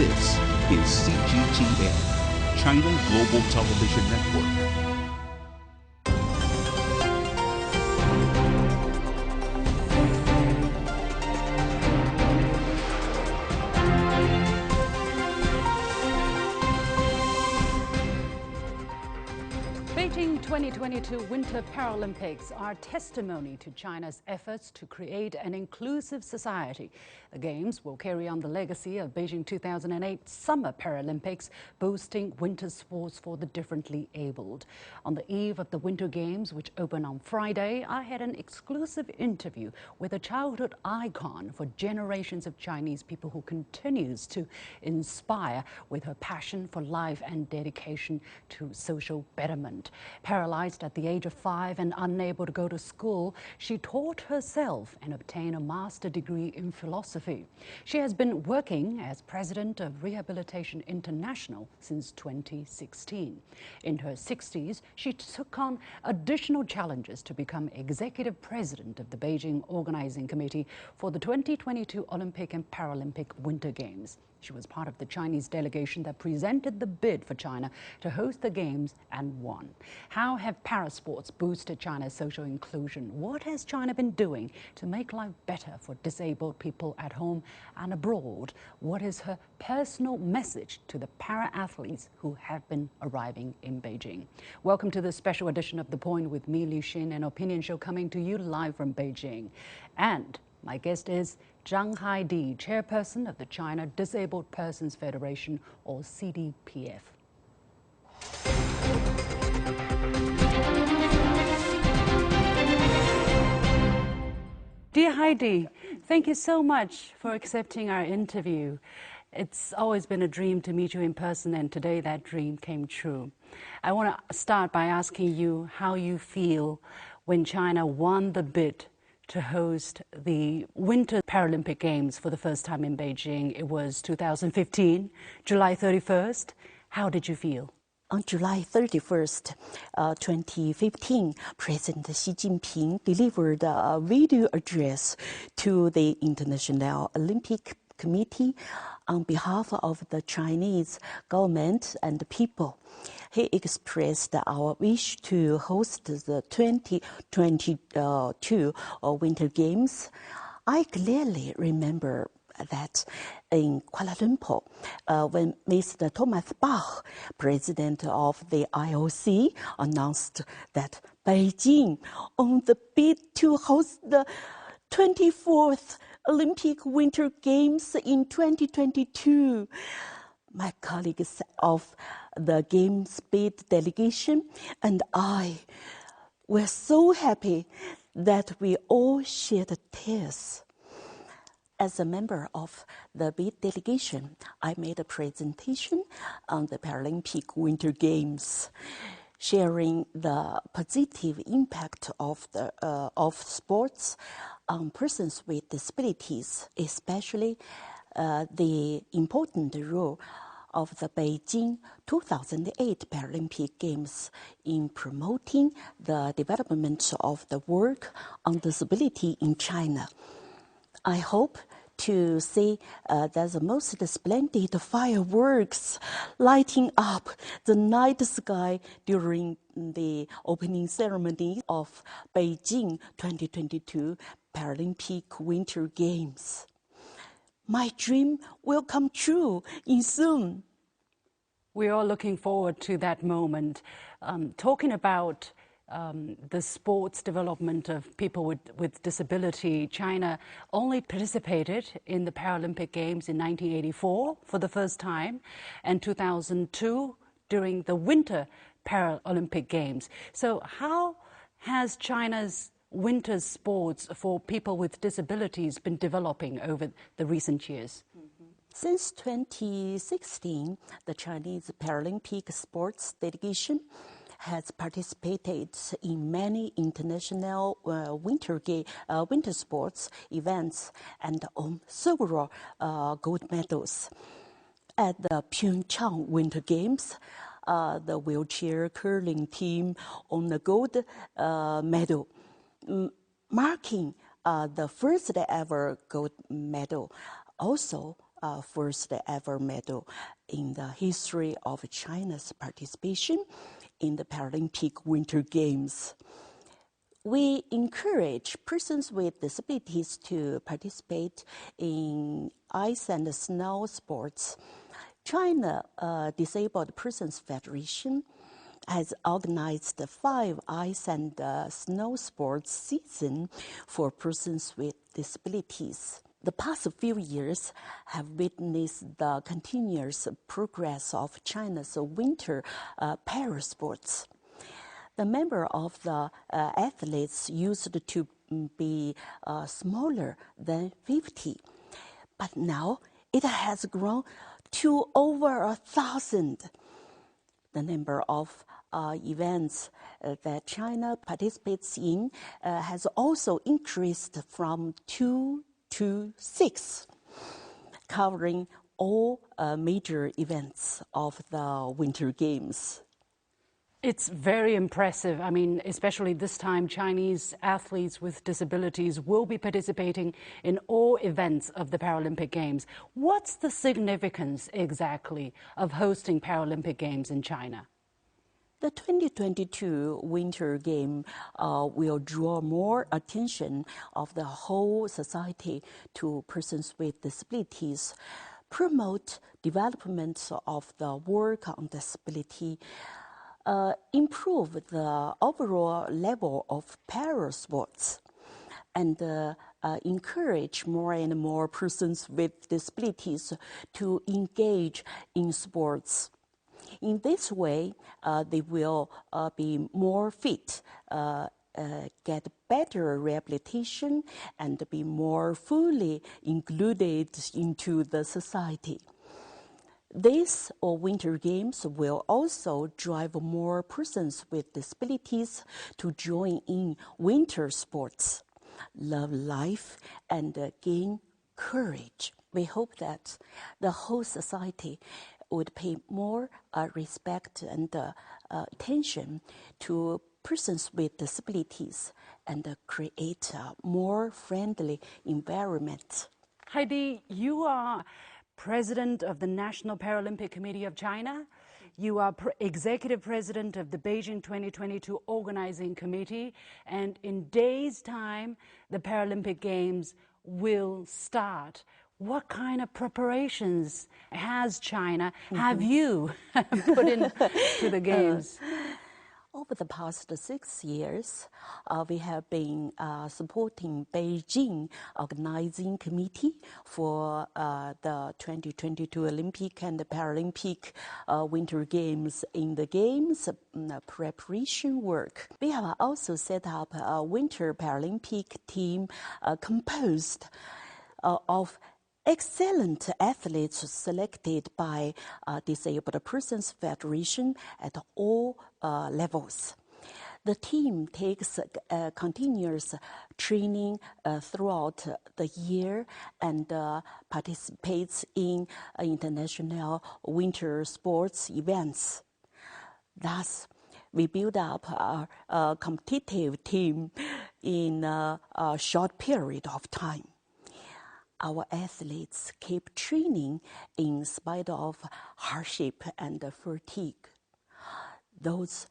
This is CGTN, China Global Television Network. Beijing 2022 Winter Paralympics are testimony to China's efforts to create an inclusive society. The Games will carry on the legacy of Beijing 2008 Summer Paralympics, boosting winter sports for the differently abled. On the eve of the Winter Games, which open on Friday, I had an exclusive interview with a childhood icon for generations of Chinese people who continues to inspire with her passion for life and dedication to social betterment. Paralyzed at the age of 5 and unable to go to school, she taught herself and obtained a master's degree in philosophy. She has been working as president of Rehabilitation International since 2016. In her 60s, she took on additional challenges to become executive president of the Beijing Organizing Committee for the 2022 Olympic and Paralympic Winter Games. She was part of the Chinese delegation that presented the bid for China to host the Games and won. How have parasports boosted China's social inclusion? What has China been doing to make life better for disabled people at home and abroad? What is her personal message to the para-athletes who have been arriving in Beijing? Welcome to this special edition of The Point with me, Liu Xin, an opinion show coming to you live from Beijing. And my guest is Zhang Haidi, Chairperson of the China Disabled Persons Federation, or CDPF. Dear Heidi, thank you so much for accepting our interview. It's always been a dream to meet you in person, and today that dream came true. I want to start by asking you how you feel when China won the bid to host the Winter Paralympic Games for the first time in Beijing. It was 2015, July 31st. How did you feel? On July 31st, 2015, President Xi Jinping delivered a video address to the International Olympic Committee on behalf of the Chinese government and the people. He expressed our wish to host the 2022 Winter Games. I clearly remember that in Kuala Lumpur, when Mr. Thomas Bach, president of the IOC, announced that Beijing on the bid to host the 24th Olympic Winter Games in 2022. My colleagues of the Games bid delegation and I were so happy that we all shed tears. As a member of the bid delegation, I made a presentation on the Paralympic Winter Games, sharing the positive impact of sports on persons with disabilities, especially the important role of the Beijing 2008 Paralympic Games in promoting the development of the work on disability in China. I hope to see the most splendid fireworks lighting up the night sky during the opening ceremony of Beijing 2022 Paralympic Winter Games. My dream will come true in soon. We are looking forward to that moment. Talking about the sports development of people with disability, China only participated in the Paralympic Games in 1984 for the first time, and 2002 during the Winter Paralympic Games. So how has China's winter sports for people with disabilities been developing over the recent years? Since 2016, the Chinese Paralympic Sports Delegation has participated in many international winter sports events and won several gold medals. At the Pyeongchang Winter Games, the wheelchair curling team won a gold medal, marking the first ever gold medal. Also, first ever medal in the history of China's participation in the Paralympic Winter Games. We encourage persons with disabilities to participate in ice and snow sports. China Disabled Persons Federation has organized 5 ice and snow sports seasons for persons with disabilities. The past few years have witnessed the continuous progress of China's winter parasports. The number of the athletes used to be smaller than 50, but now it has grown to over 1,000. The number of events that China participates in has also increased from 2 to 6, covering all major events of the Winter Games. It's very impressive. I mean, especially this time, Chinese athletes with disabilities will be participating in all events of the Paralympic Games. What's the significance exactly of hosting Paralympic Games in China? The 2022 Winter Game will draw more attention of the whole society to persons with disabilities, promote development of the work on disability, improve the overall level of parasports, and encourage more and more persons with disabilities to engage in sports. In this way, they will be more fit, get better rehabilitation, and be more fully included into the society. These Winter Games will also drive more persons with disabilities to join in winter sports, love life, and gain courage. We hope that the whole society would pay more respect and attention to persons with disabilities and create a more friendly environment. Haidi, you are President of the National Paralympic Committee of China. You are Executive President of the Beijing 2022 Organizing Committee. And in days' time, the Paralympic Games will start. What kind of preparations has China, have you put into the Games? Over the past 6 years, we have been supporting Beijing Organizing Committee for the 2022 Olympic and Paralympic Winter Games in the Games preparation work. We have also set up a Winter Paralympic team composed of excellent athletes selected by Disabled Persons Federation at all levels. The team takes continuous training throughout the year and participates in international winter sports events. Thus, we build up a competitive team in a short period of time. Our athletes keep training in spite of hardship and fatigue. Those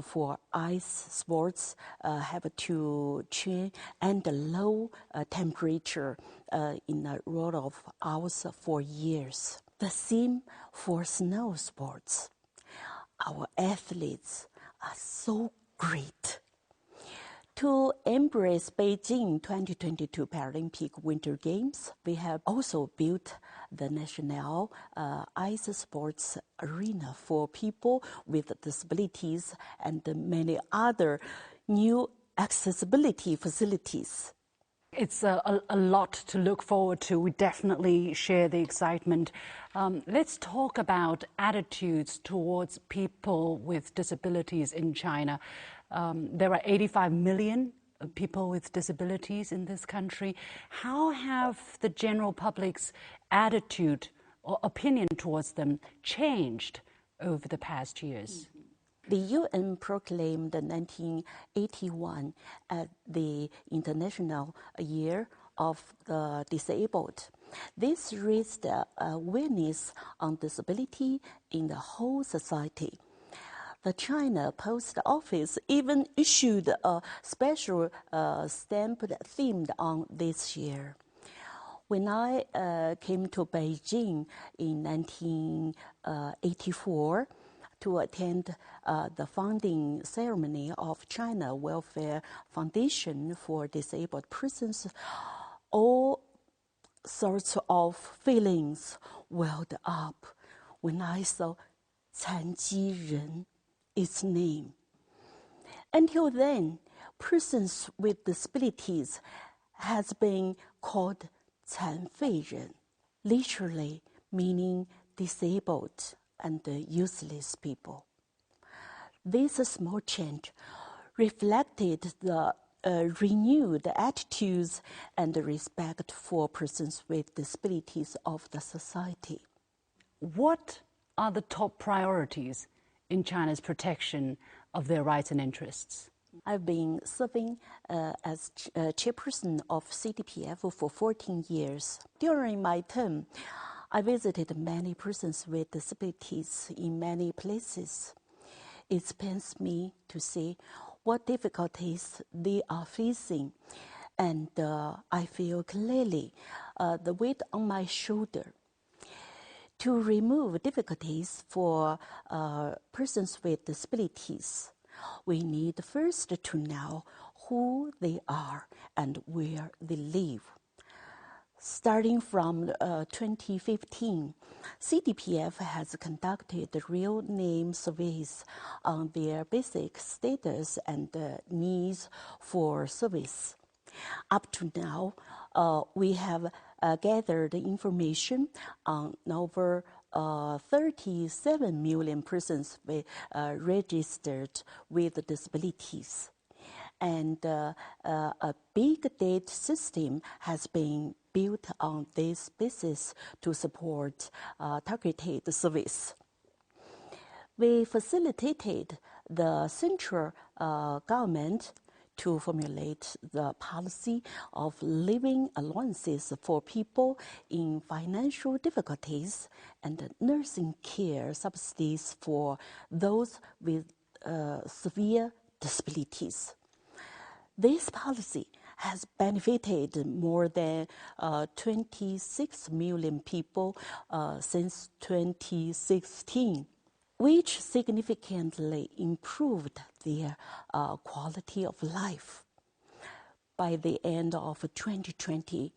for ice sports have to train under low temperature in a lot of hours for years. The same for snow sports. Our athletes are so great. To embrace Beijing 2022 Paralympic Winter Games, we have also built the National Ice Sports Arena for people with disabilities and many other new accessibility facilities. It's a lot to look forward to. We definitely share the excitement. Let's talk about attitudes towards people with disabilities in China. There are 85 million people with disabilities in this country. How have the general public's attitude or opinion towards them changed over the past years? The UN proclaimed 1981 as the International Year of the Disabled. This raised awareness on disability in the whole society. The China Post Office even issued a special stamp themed on this year. When I came to Beijing in 1984 to attend the founding ceremony of China Welfare Foundation for Disabled Persons, all sorts of feelings welled up when I saw 残疾人 its name. Until then, persons with disabilities has been called 残废人, literally meaning disabled and useless people. This small change reflected the renewed attitudes and respect for persons with disabilities of the society. What are the top priorities in China's protection of their rights and interests? I've been serving as chairperson of CDPF for 14 years. During my term, I visited many persons with disabilities in many places. It pains me to see what difficulties they are facing, and I feel clearly the weight on my shoulder. To remove difficulties for persons with disabilities, we need first to know who they are and where they live. Starting from 2015, CDPF has conducted real name surveys on their basic status and needs for service. Up to now, we have gathered information on over 37 million persons registered with disabilities. And a big data system has been built on this basis to support targeted service. We facilitated the central government to formulate the policy of living allowances for people in financial difficulties and nursing care subsidies for those with severe disabilities. This policy has benefited more than 26 million people since 2016, which significantly improved their quality of life. By the end of 2020,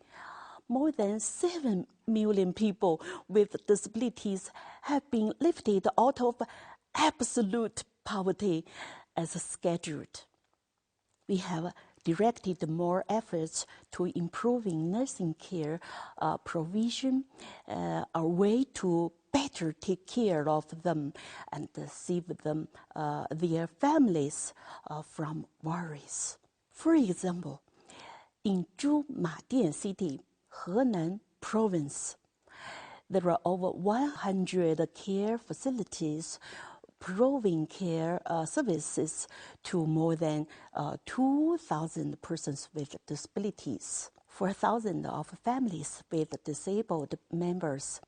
more than 7 million people with disabilities have been lifted out of absolute poverty as scheduled. We have directed more efforts to improving nursing care provision, a way to better take care of them and save them, their families from worries. For example, in Zhumadian City, Henan Province, there are over 100 care facilities providing care services to more than 2,000 persons with disabilities, 4,000 of families with disabled members.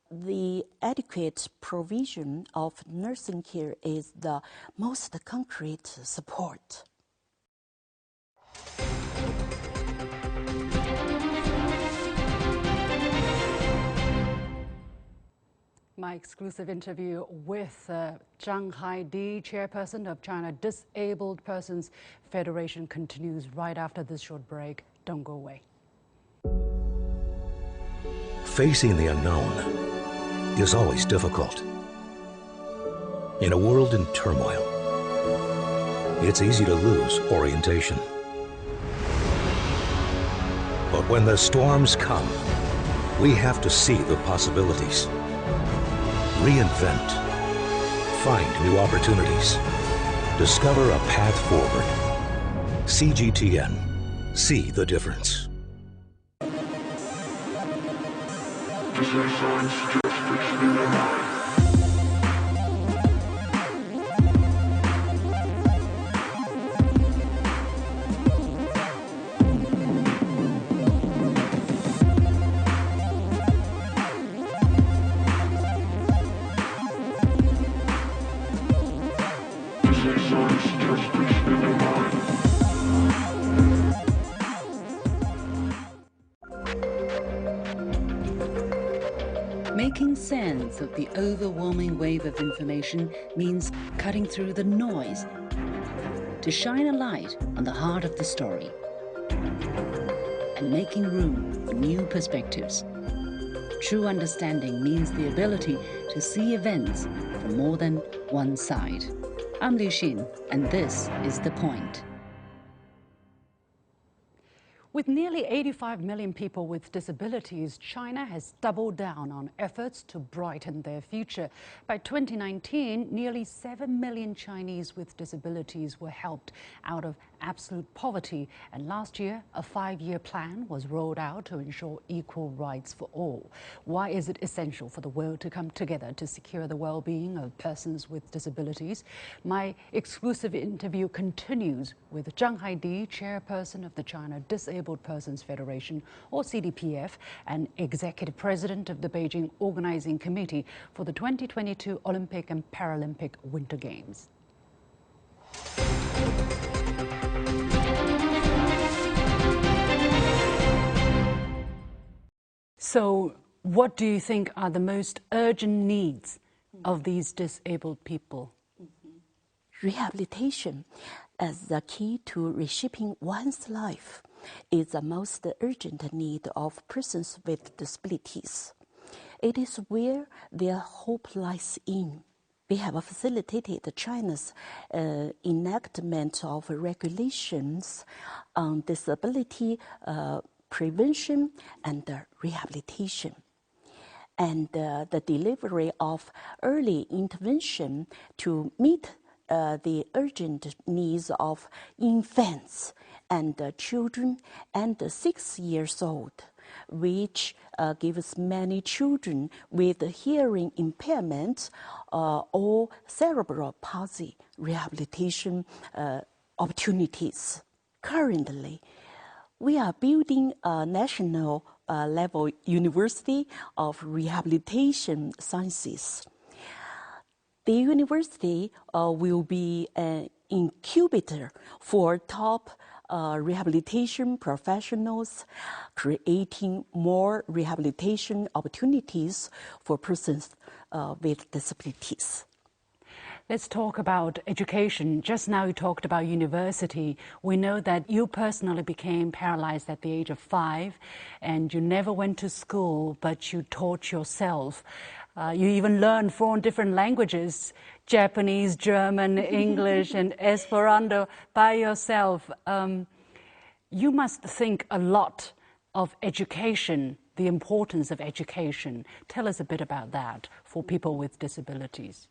The adequate provision of nursing care is the most concrete support. My exclusive interview with Zhang Haidi, Chairperson of China Disabled Persons Federation, continues right after this short break. Don't go away. Facing the unknown is always difficult. In a world in turmoil, it's easy to lose orientation. But when the storms come, we have to see the possibilities. Reinvent, find new opportunities, discover a path forward. CGTN, see the difference. depth of the overwhelming wave of information means cutting through the noise to shine a light on the heart of the story and making room for new perspectives. True understanding means the ability to see events from more than one side. I'm Liu Xin, and this is The Point. With nearly 85 million people with disabilities, China has doubled down on efforts to brighten their future. By 2019, nearly 7 million Chinese with disabilities were helped out of absolute poverty. And last year, a 5-year plan was rolled out to ensure equal rights for all. Why is it essential for the world to come together to secure the well-being of persons with disabilities? My exclusive interview continues with Zhang Haidi, Chairperson of the China Disabled Persons Federation, or CDPF, and Executive President of the Beijing Organizing Committee for the 2022 Olympic and Paralympic Winter Games. So, what do you think are the most urgent needs of these disabled people? Rehabilitation as the key to reshaping one's life is the most urgent need of persons with disabilities. It is where their hope lies in. We have facilitated China's enactment of regulations on disability prevention and rehabilitation, and the delivery of early intervention to meet the urgent needs of infants and children and 6 years old, which gives many children with hearing impairment or cerebral palsy rehabilitation opportunities. Currently, we are building a national level university of rehabilitation sciences. The university will be an incubator for top rehabilitation professionals, creating more rehabilitation opportunities for persons with disabilities. Let's talk about education. Just now you talked about university. We know that you personally became paralyzed at the age of 5, and you never went to school, but you taught yourself. You even learned 4 different languages: Japanese, German, English, and Esperanto by yourself. You must think a lot of education, the importance of education. Tell us a bit about that for people with disabilities.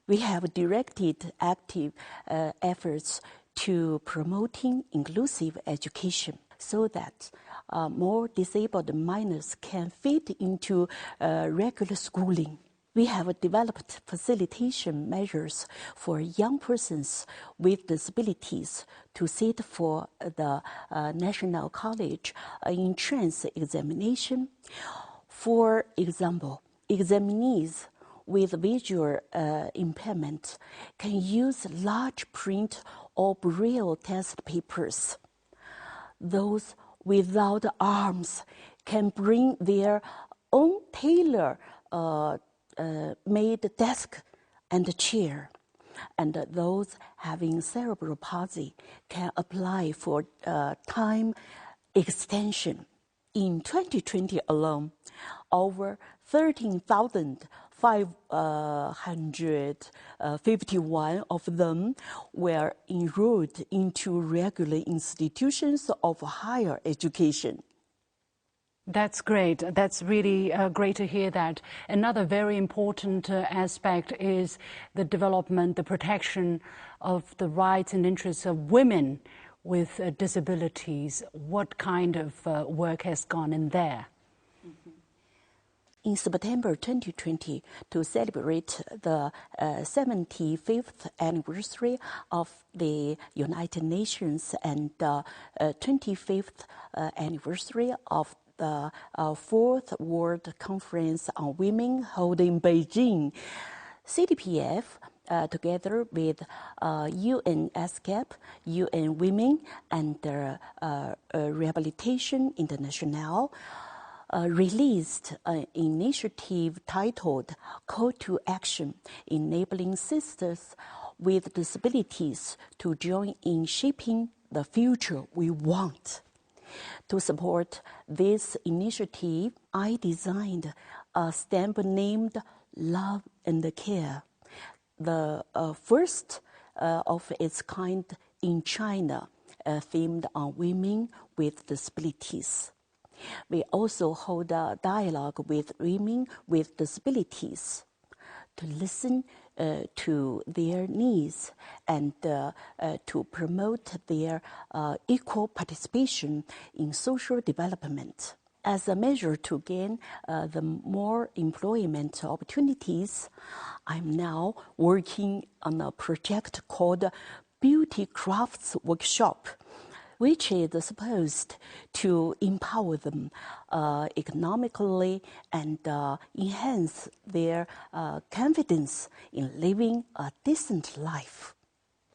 We have directed active efforts to promoting inclusive education so that more disabled minors can fit into regular schooling. We have developed facilitation measures for young persons with disabilities to sit for the National College entrance examination. For example, examinees with visual impairment can use large print or braille test papers. Those without arms can bring their own tailor-made desk and chair. And those having cerebral palsy can apply for time extension. In 2020 alone, over 13,551 of them were enrolled into regular institutions of higher education. That's great. That's really great to hear that. Another very important aspect is the development, the protection of the rights and interests of women with disabilities. What kind of work has gone in there? In September 2020, to celebrate the 75th anniversary of the United Nations and the 25th anniversary of the 4th World Conference on Women held in Beijing, CDPF, together with UN ESCAP, UN Women, and Rehabilitation International, released an initiative titled Call to Action, Enabling Sisters with Disabilities to Join in Shaping the Future We Want. To support this initiative, I designed a stamp named Love and Care, the first of its kind in China, themed on women with disabilities. We also hold a dialogue with women with disabilities to listen to their needs and to promote their equal participation in social development. As a measure to gain the more employment opportunities, I'm now working on a project called Beauty Crafts Workshop, which is supposed to empower them economically and enhance their confidence in living a decent life.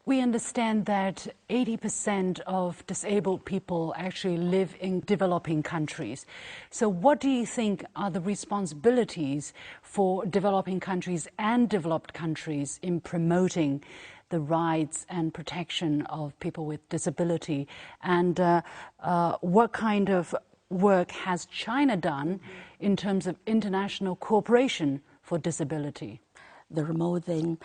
We understand that 80% of disabled people actually live in developing countries. So what do you think are the responsibilities for developing countries and developed countries in promoting the rights and protection of people with disability? And what kind of work has China done in terms of international cooperation for disability? There are more than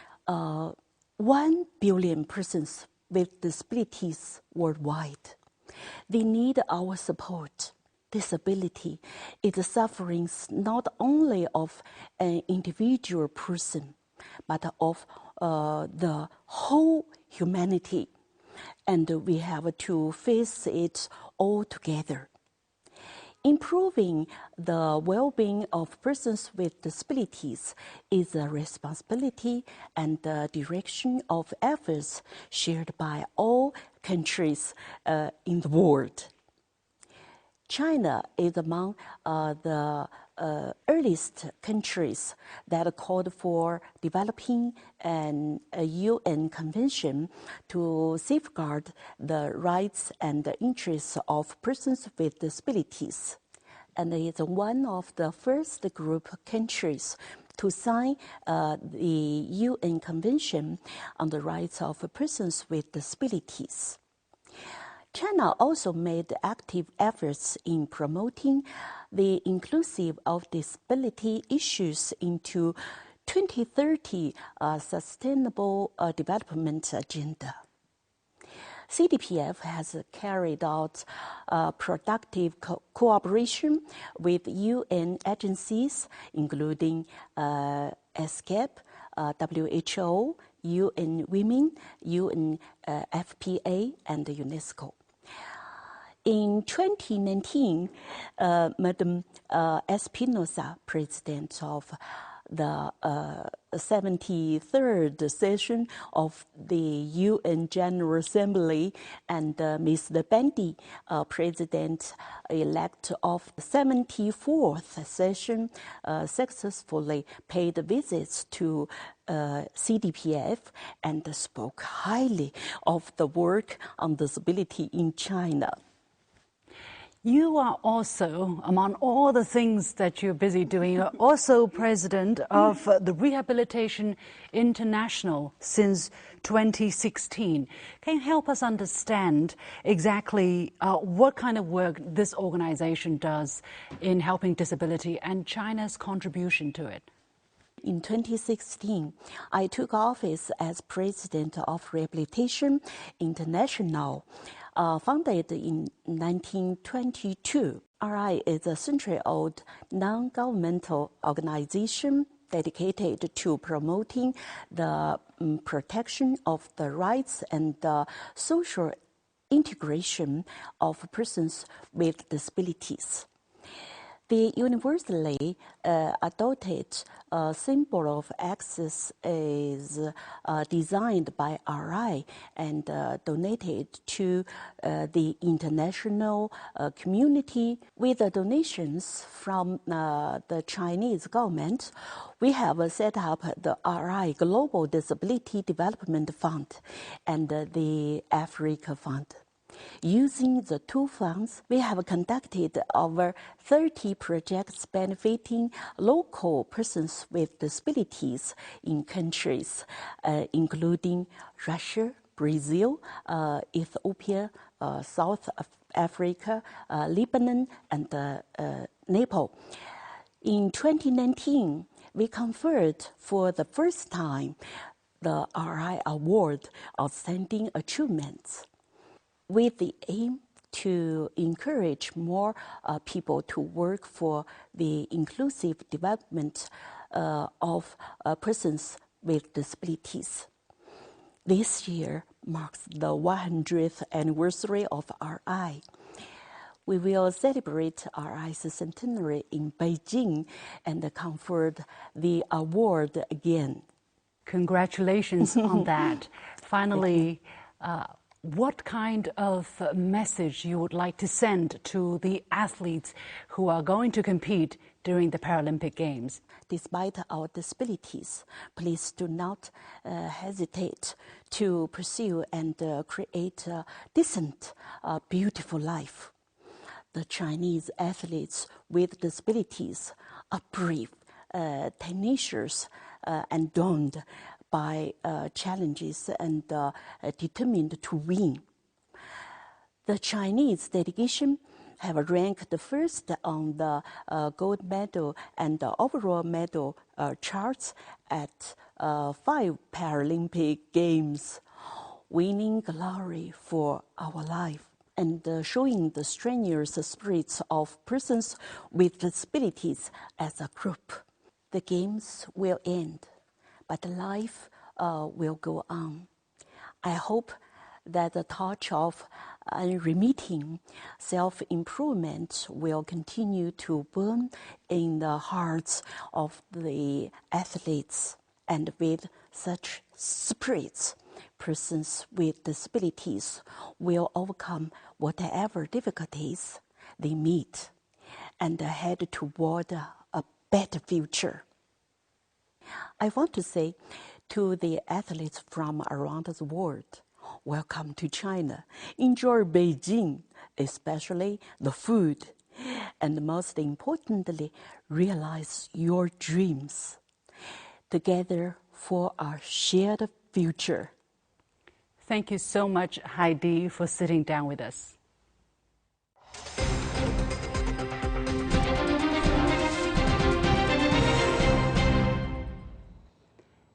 1 billion persons with disabilities worldwide. They need our support. Disability is the sufferings not only of an individual person, but of the whole humanity. And we have to face it all together. Improving the well-being of persons with disabilities is a responsibility and the direction of efforts shared by all countries in the world. China is among the earliest countries that called for developing a UN convention to safeguard the rights and the interests of persons with disabilities. And it is one of the first group countries to sign the UN Convention on the Rights of Persons with Disabilities. China also made active efforts in promoting the inclusive of disability issues into 2030 Sustainable Development Agenda. CDPF has carried out productive cooperation with UN agencies, including ESCAP, WHO, UN Women, UN FPA, and UNESCO. In 2019, Madam Espinosa, President of the 73rd session of the UN General Assembly, and Ms. Bandi, President-elect of the 74th session, successfully paid visits to CDPF and spoke highly of the work on disability in China. You are also, among all the things that you're busy doing, you're also president of the Rehabilitation International since 2016. Can you help us understand exactly what kind of work this organization does in helping disability and China's contribution to it? In 2016, I took office as president of Rehabilitation International. Founded in 1922, RI is a century-old non-governmental organization dedicated to promoting the protection of the rights and the social integration of persons with disabilities. The universally adopted symbol of access is designed by RI and donated to the international community. With the donations from the Chinese government, we have set up the RI Global Disability Development Fund and the Africa Fund. Using the two funds, we have conducted over 30 projects benefiting local persons with disabilities in countries including Russia, Brazil, Ethiopia, South Africa, Lebanon, and Nepal. In 2019, we conferred for the first time the RI Award Outstanding Achievements, with the aim to encourage more people to work for the inclusive development of persons with disabilities. This year marks the 100th anniversary of RI. We will celebrate RI's centenary in Beijing and confer the award again. Congratulations on that. Finally, what kind of message you would like to send to the athletes who are going to compete during the Paralympic Games? Despite our disabilities, please do not hesitate to pursue and create a decent, beautiful life. The Chinese athletes with disabilities are brave, tenacious, and daunted by challenges and determined to win. The Chinese delegation have ranked first on the gold medal and overall medal charts at 5 Paralympic Games, winning glory for our life and showing the strenuous spirits of persons with disabilities as a group. The Games will end, but life will go on. I hope that the torch of unremitting self-improvement will continue to burn in the hearts of the athletes, and with such spirits, persons with disabilities will overcome whatever difficulties they meet and head toward a better future. I want to say to the athletes from around the world, welcome to China. Enjoy Beijing, especially the food, and most importantly, realize your dreams. Together for our shared future. Thank you so much, Haidi, for sitting down with us.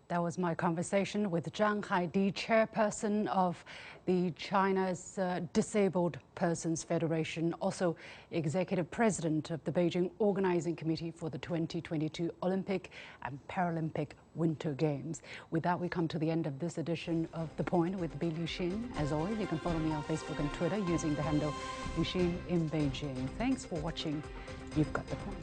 That was my conversation with Zhang Haidi, Chairperson of the China's Disabled Persons Federation, also Executive President of the Beijing Organizing Committee for the 2022 Olympic and Paralympic Winter Games. With that, we come to the end of this edition of The Point with Liu Xin. As always, you can follow me on Facebook and Twitter using the handle Liu Xin in Beijing. Thanks for watching. You've got the point.